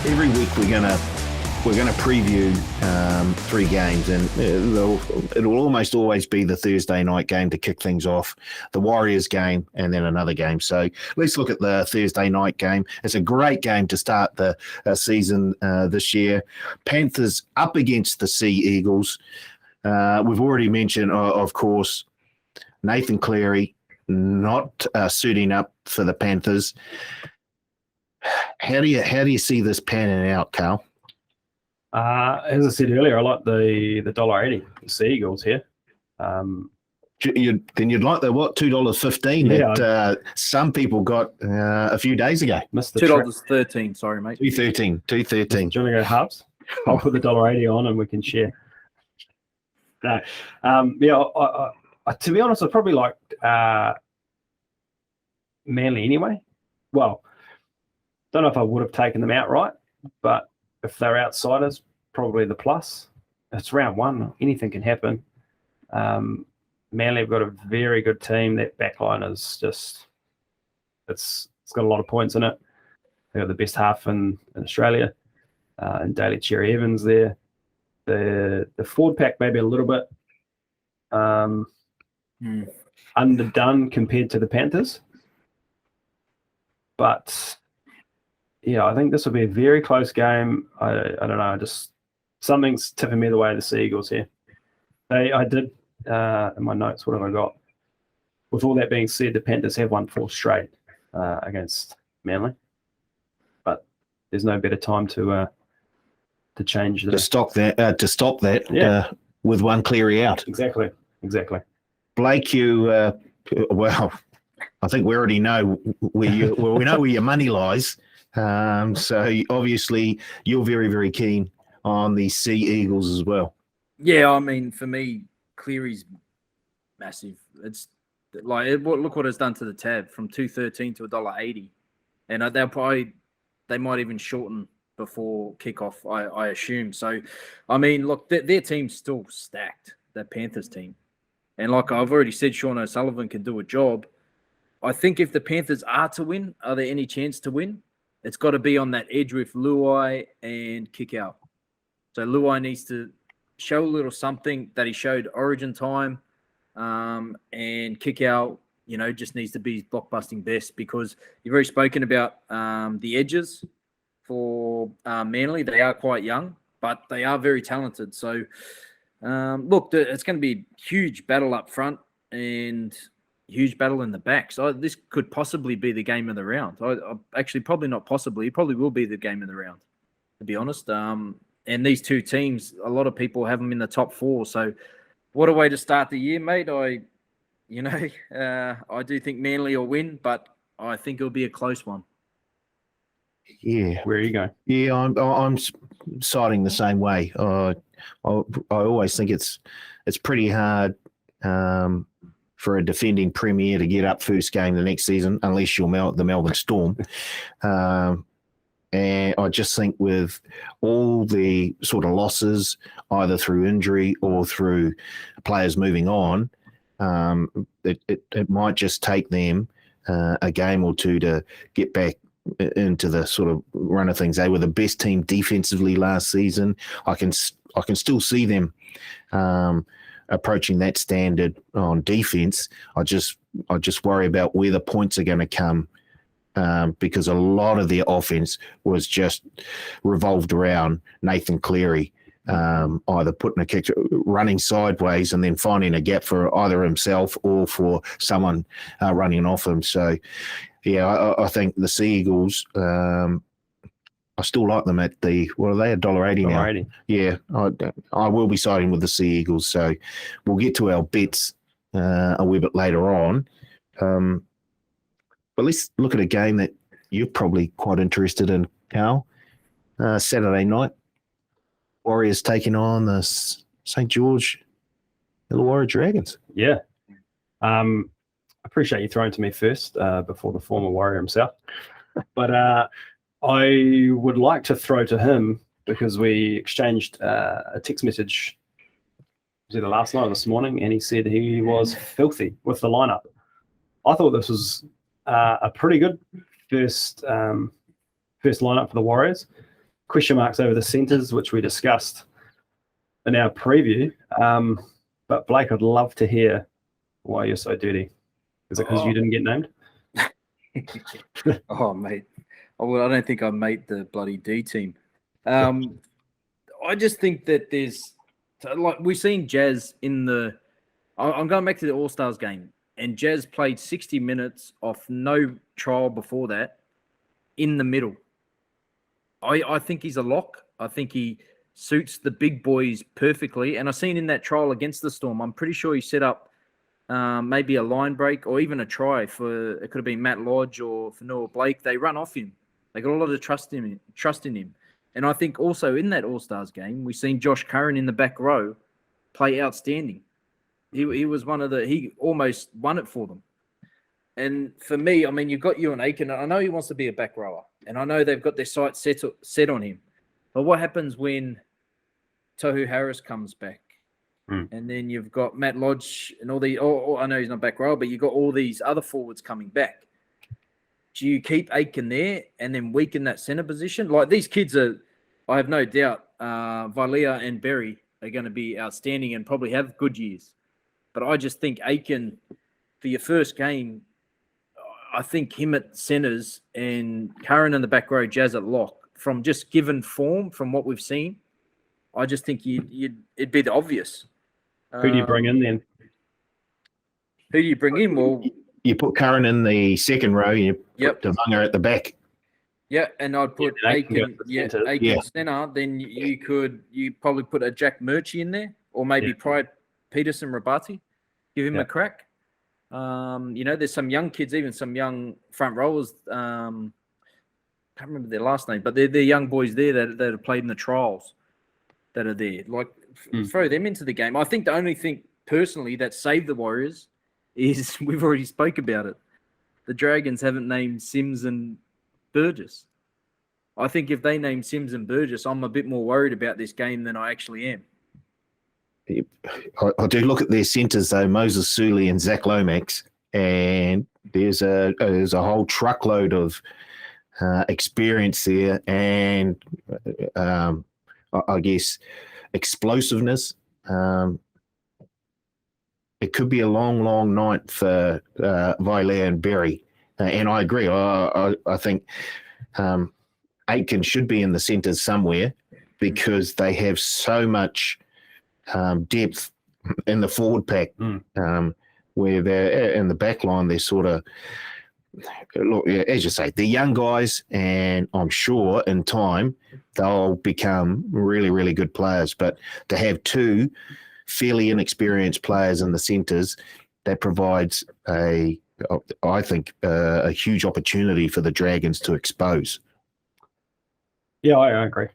every week we're gonna preview 3 games, and it'll almost always be the Thursday night game to kick things off, the Warriors game, and then another game. So let's look at the Thursday night game. It's a great game to start the season this year. Panthers up against the Sea Eagles. We've already mentioned, of course, Nathan Cleary not suiting up for the Panthers. How do you see this panning out, Carl? As I said earlier, I like the $1.80 Sea Eagles here. Then you'd like the $2.15 that some people got a few days ago. Missed the $2.13. Sorry, mate. $2.13. Do you want to go halves? I'll put the $1.80 on and we can share. No, to be honest, I probably like Manly anyway. Well, don't know if I would have taken them outright, but if they're outsiders, probably the plus. It's round 1. Anything can happen. Manly have got a very good team. That backline is just, it's got a lot of points in it. They've got the best half in Australia, and Daly Cherry Evans there. The forward pack maybe a little bit underdone compared to the Panthers. But yeah, I think this will be a very close game. I don't know, just something's tipping me the way of the Sea Eagles here. I did in my notes, what have I got? With all that being said, the Panthers have won 4 straight against Manly, but there's no better time to change to stop that. With one Cleary out. Exactly. Blake, you well, I think we already know we know where your money lies. So obviously you're very, very keen on the Sea Eagles as well. Yeah, I mean, for me, Cleary's massive. It's like, look what it's done to the tab from $2.13 to $1.80, and they might even shorten before kickoff, I assume. So, I mean, look, their team's still stacked, that Panthers team, and like I've already said, Sean O'Sullivan can do a job. I think if the Panthers are to win, are there any chance to win? It's got to be on that edge with Luai and Kikau. So Luai needs to show a little something that he showed Origin time, and Kikau, just needs to be his blockbusting best, because you've already spoken about the edges for Manly. They are quite young, but they are very talented. So, look, it's going to be a huge battle up front and huge battle in the back. So this could possibly be the game of the round. Actually, probably not possibly. It probably will be the game of the round, to be honest. And these two teams, a lot of people have them in the top 4. So what a way to start the year, mate. I do think Manly will win, but I think it'll be a close one. Yeah. Where are you going? Yeah, I'm siding the same way. I always think it's pretty hard for a defending premier to get up first game the next season, unless you're the Melbourne Storm. And I just think with all the sort of losses, either through injury or through players moving on, it might just take them a game or two to get back into the sort of run of things. They were the best team defensively last season. I can still see them approaching that standard on defense. I just worry about where the points are going to come, because a lot of their offense was just revolved around Nathan Cleary, either putting a kick, running sideways, and then finding a gap for either himself or for someone running off him. So, yeah, I think the Sea Eagles, I still like them at what are they, $1.80 now? $1.80. Yeah, I will be siding with the Sea Eagles. So we'll get to our bets a wee bit later on. But let's look at a game that you're probably quite interested in, Carl. Saturday night, Warriors taking on the St. George Illawarra Dragons. Yeah. I appreciate you throwing to me first before the former Warrior himself. But I would like to throw to him because we exchanged a text message, was either last night or this morning, and he said he was filthy with the lineup. I thought this was... a pretty good first lineup for the Warriors. question marks over the centres, which we discussed in our preview. But Blake, I'd love to hear why you're so dirty. Is it because you didn't get named? Oh, mate. Well, I don't think I made the bloody D team. I just think that there's like we've seen Jazz in the. I'm going back to the All Stars game, and Jazz played 60 minutes off no trial before that in the middle. I think he's a lock. I think he suits the big boys perfectly. And I've seen in that trial against the Storm, I'm pretty sure he set up maybe a line break or even a try for, it could have been Matt Lodge or for Noah Blake. They run off him. They got a lot of trust in him. And I think also in that All-Stars game, we've seen Josh Curran in the back row play outstanding. He was he almost won it for them. And for me, I mean, you've got Ewan Aiken. I know he wants to be a back rower, and I know they've got their sights set on him. But what happens when Tohu Harris comes back? And then you've got Matt Lodge and all the. I know he's not back row, but you've got all these other forwards coming back. Do you keep Aiken there and then weaken that center position? Like these kids are, I have no doubt, Vilea and Berry are going to be outstanding and probably have good years. But I just think Aiken, for your first game, I think him at centers and Curran in the back row, Jazz at lock, from just given form from what we've seen, I just think it'd be the obvious. Who do you bring in then? Who do you bring in? Well, you put Curran in the second row. You put Devanga at the back. Yeah, and I'd put Aiken center. Center. Then you probably put a Jack Murchie in there, or maybe Pride Peterson Rabati. Give him a crack. There's some young kids, even some young front rowers. Can't remember their last name, but they're young boys there that have played in the trials that are there. Like, throw them into the game. I think the only thing personally that saved the Warriors is we've already spoke about it. The Dragons haven't named Sims and Burgess. I think if they name Sims and Burgess, I'm a bit more worried about this game than I actually am. I do look at their centres though, Moses Suley and Zach Lomax, and there's a whole truckload of experience there, and I guess explosiveness. It could be a long, long night for Vilea and Berry, and I agree. I think Aitken should be in the centres somewhere because they have so much depth in the forward pack, where they're in the back line. They're sort of, look, as you say, they're young guys, and I'm sure in time they'll become really, really good players. But to have two fairly inexperienced players in the centres, that provides a huge opportunity for the Dragons to expose. Yeah, I agree.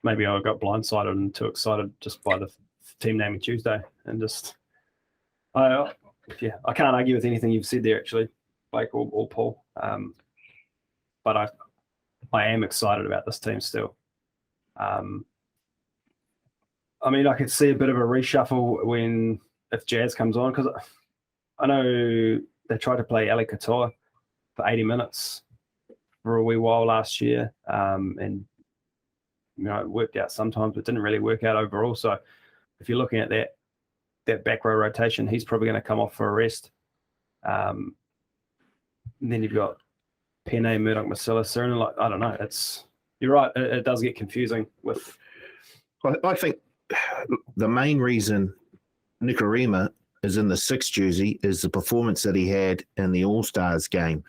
Maybe I got blindsided and too excited just by the team naming Tuesday, and just I can't argue with anything you've said there, actually, Blake or Paul. But I am excited about this team still. I mean, I could see a bit of a reshuffle if Jazz comes on, because I know they tried to play Ali Katoa for 80 minutes for a wee while last year, and it worked out sometimes, but didn't really work out overall. So if you're looking at that back row rotation, he's probably going to come off for a rest. Then you've got Penne, Murdoch, Masilla, Serena. I don't know. You're right. It does get confusing with. I think the main reason Nikorima is in the 6th jersey is the performance that he had in the All-Stars game.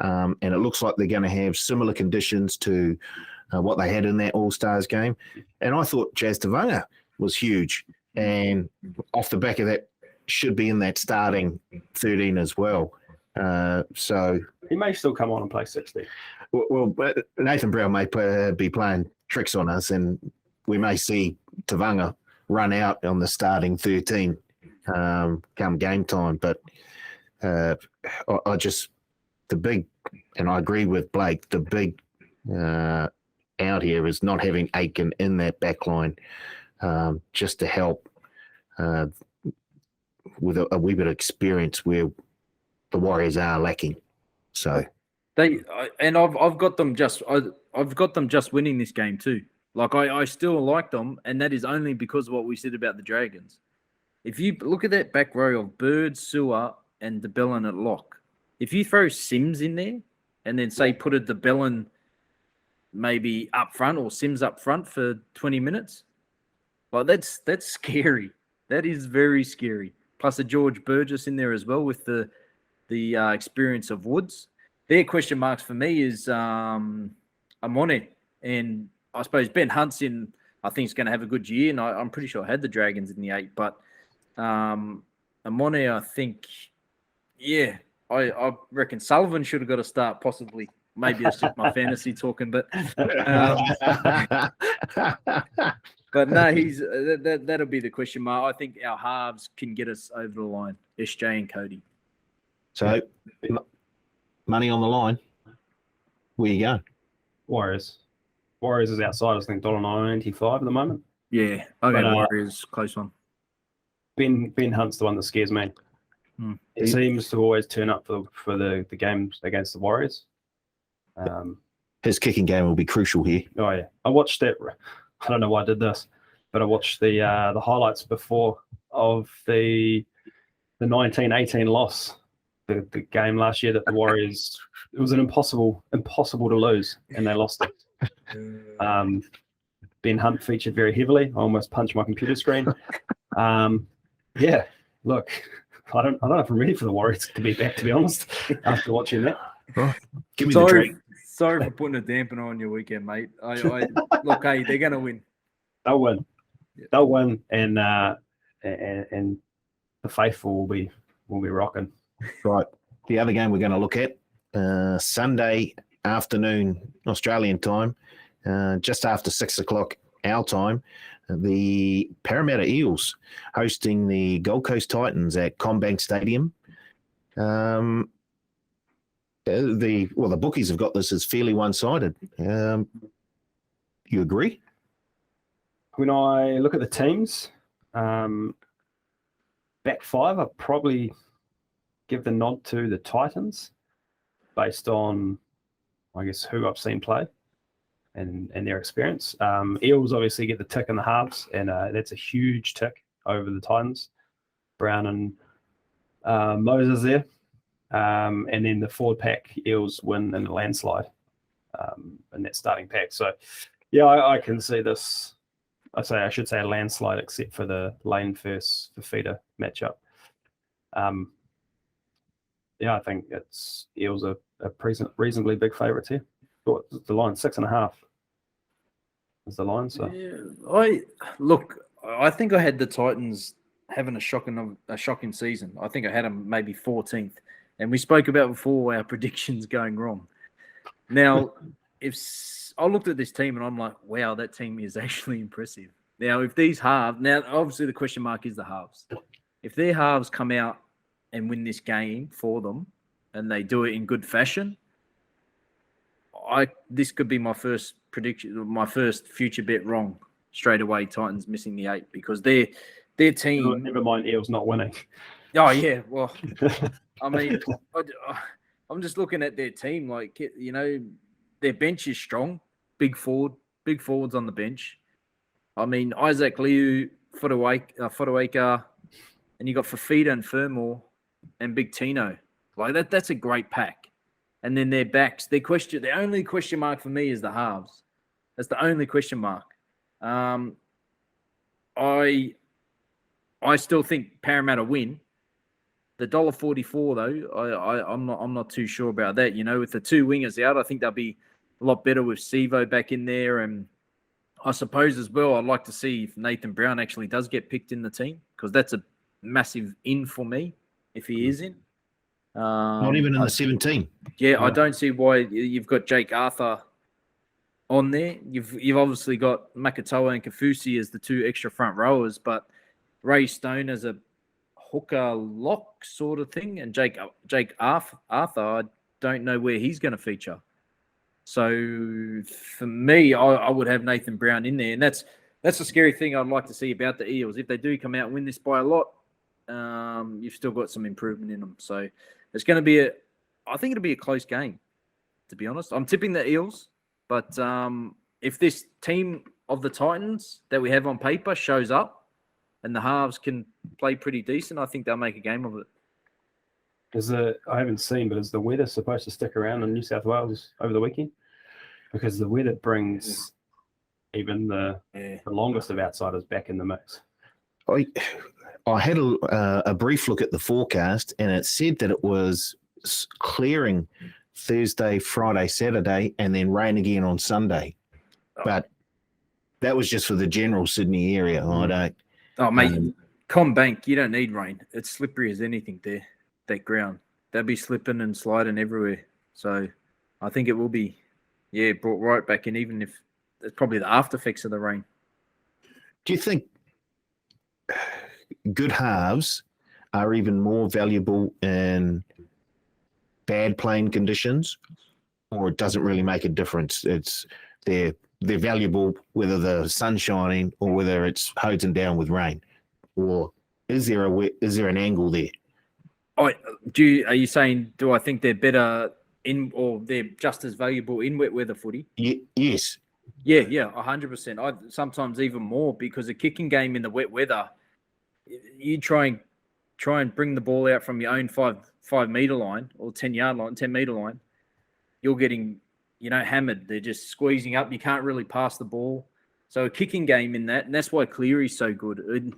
And it looks like they're going to have similar conditions to what they had in that All-Stars game. And I thought Jazz Devanga was huge. And off the back of that, should be in that starting 13 as well. So he may still come on and play 60. Well, Nathan Brown may be playing tricks on us, and we may see Devanga run out on the starting 13 come game time. But and I agree with Blake, the big out here is not having Aiken in that back line, just to help with a wee bit of experience where the Warriors are lacking. So I've got them just winning this game too. Like I still like them, and that is only because of what we said about the Dragons. If you look at that back row of Bird, Sewer, and DeBellin at lock, if you throw Sims in there and then say put a DeBellin maybe up front or Sims up front for 20 minutes, well, that's scary. That is very scary. Plus a George Burgess in there as well with the experience of Woods. Their question marks for me is Amone, and I suppose Ben Hunt's I think he's going to have a good year, and I'm pretty sure I had the Dragons in the 8, but Amone, I think, yeah, I reckon Sullivan should have got a start, possibly. Maybe it's just my fantasy talking, but but no, that'll be the question mark. I think our halves can get us over the line, SJ and Cody. So, money on the line. Where you go? Warriors. Warriors is outside. I think $1.95 at the moment. Yeah, okay, Warriors, close one. Ben Hunt's the one that scares me. He seems to always turn up for the games against the Warriors. His kicking game will be crucial here. Oh yeah, I watched that. I don't know why I did this, but I watched the highlights before of the 1918 loss, the game last year that the Warriors. It was an impossible to lose, and they lost it. Ben Hunt featured very heavily. I almost punched my computer screen. Yeah, look, I don't know if I'm ready for the Warriors to be back, to be honest, after watching that. Oh, give me the drink. Sorry for putting a dampener on your weekend, mate. Look, hey, they're going to win. They'll win. Yeah. They'll win, and the faithful will be rocking. Right. The other game we're going to look at Sunday afternoon Australian time, just after 6 o'clock our time. The Parramatta Eels hosting the Gold Coast Titans at CommBank Stadium. The bookies have got this as fairly one-sided. You agree? When I look at the teams, back five, I'd probably give the nod to the Titans based on, I guess, who I've seen play and their experience. Eels obviously get the tick in the halves, and that's a huge tick over the Titans. Brown and Moses there. And then the forward pack Eels win in a landslide in that starting pack. So, yeah, I can see this. I should say a landslide, except for the Lane versus Fafita matchup. I think it's Eels are reasonably big favourites here. The line 6.5 is the line. So I think I had the Titans having a shocking season. I think I had them maybe 14th. And we spoke about before our predictions going wrong. Now, if I looked at this team and I'm like, wow, that team is actually impressive. Now, if these halves, now obviously the question mark is the halves. If their halves come out and win this game for them, and they do it in good fashion, this could be my first prediction, my first future bet wrong straight away. Titans missing the 8 because their team. Never mind, Eels not winning. Oh yeah, well. I mean, I'm just looking at their team. Like, you know, their bench is strong. Big forwards on the bench. I mean, Isaac Liu, Fodawaker, and you got Fafita and Fermor and Big Tino. Like that's a great pack. And then their backs. The only question mark for me is the halves. That's the only question mark. I still think Parramatta win. The $1.44 though, I'm not too sure about that. You know, with the two wingers out, I think they'll be a lot better with Sivo back in there. And I suppose as well, I'd like to see if Nathan Brown actually does get picked in the team, because that's a massive in for me if he is in. Not even in the 17. Yeah, I don't see why. You've got Jake Arthur on there. You've obviously got Makatoa and Kafusi as the two extra front rowers, but Ray Stone as a hooker lock sort of thing, and Jake Arthur, I don't know where he's going to feature. So for me, I would have Nathan Brown in there, and that's a scary thing I'd like to see about the Eels. If they do come out and win this by a lot, you've still got some improvement in them. So it's going to be I think it'll be a close game, to be honest. I'm tipping the Eels, but if this team of the Titans that we have on paper shows up and the halves can play pretty decent, I think they'll make a game of it. I haven't seen, but is the weather supposed to stick around in New South Wales over the weekend? Because the weather brings even the longest of outsiders back in the mix. I had a brief look at the forecast, and it said that it was clearing Thursday, Friday, Saturday, and then rain again on Sunday. But that was just for the general Sydney area. I don't. Oh, mate, Combank, you don't need rain. It's slippery as anything there, that ground. They'll be slipping and sliding everywhere. So I think it will be, brought right back in, even if it's probably the after effects of the rain. Do you think good halves are even more valuable in bad playing conditions, or it doesn't really make a difference? They're valuable whether the sun's shining or whether it's hosing down with rain, or is there an angle there? Are you saying, do I think they're better in, or they're just as valuable in wet weather footy? Yes. Yeah, 100%. I sometimes even more, because a kicking game in the wet weather, you try and bring the ball out from your own 5 meter line or 10 meter line. You're getting, hammered. They're just squeezing up. You can't really pass the ball. So a kicking game in that, and that's why Cleary's so good. And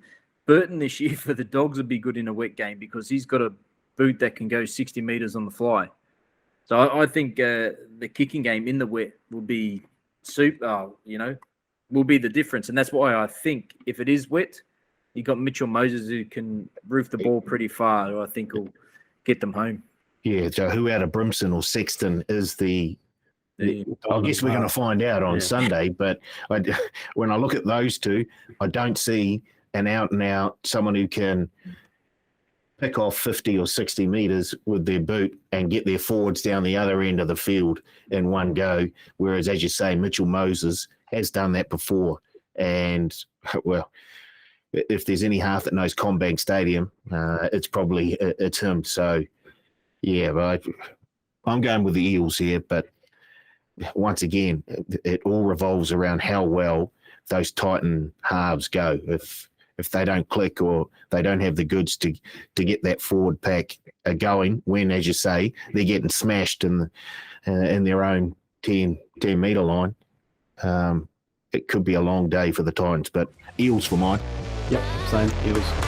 Burton this year for the Dogs would be good in a wet game because he's got a boot that can go 60 meters on the fly. So I think the kicking game in the wet will be will be the difference. And that's why I think if it is wet, you got Mitchell Moses who can roof the ball pretty far, who I think will get them home. Yeah, so who out of Brimson or Sexton is I guess we're going to find out on Sunday, but when I look at those two, I don't see an out-and-out someone who can pick off 50 or 60 meters with their boot and get their forwards down the other end of the field in one go, whereas, as you say, Mitchell Moses has done that before. And, well, if there's any half that knows Combank Stadium, it's him. So, but I'm going with the Eels here, but once again, it all revolves around how well those Titan halves go. If they don't click or they don't have the goods to get that forward pack going, when, as you say, they're getting smashed in their own 10 meter line, it could be a long day for the Titans. But Eels for mine. Yep, same, Eels.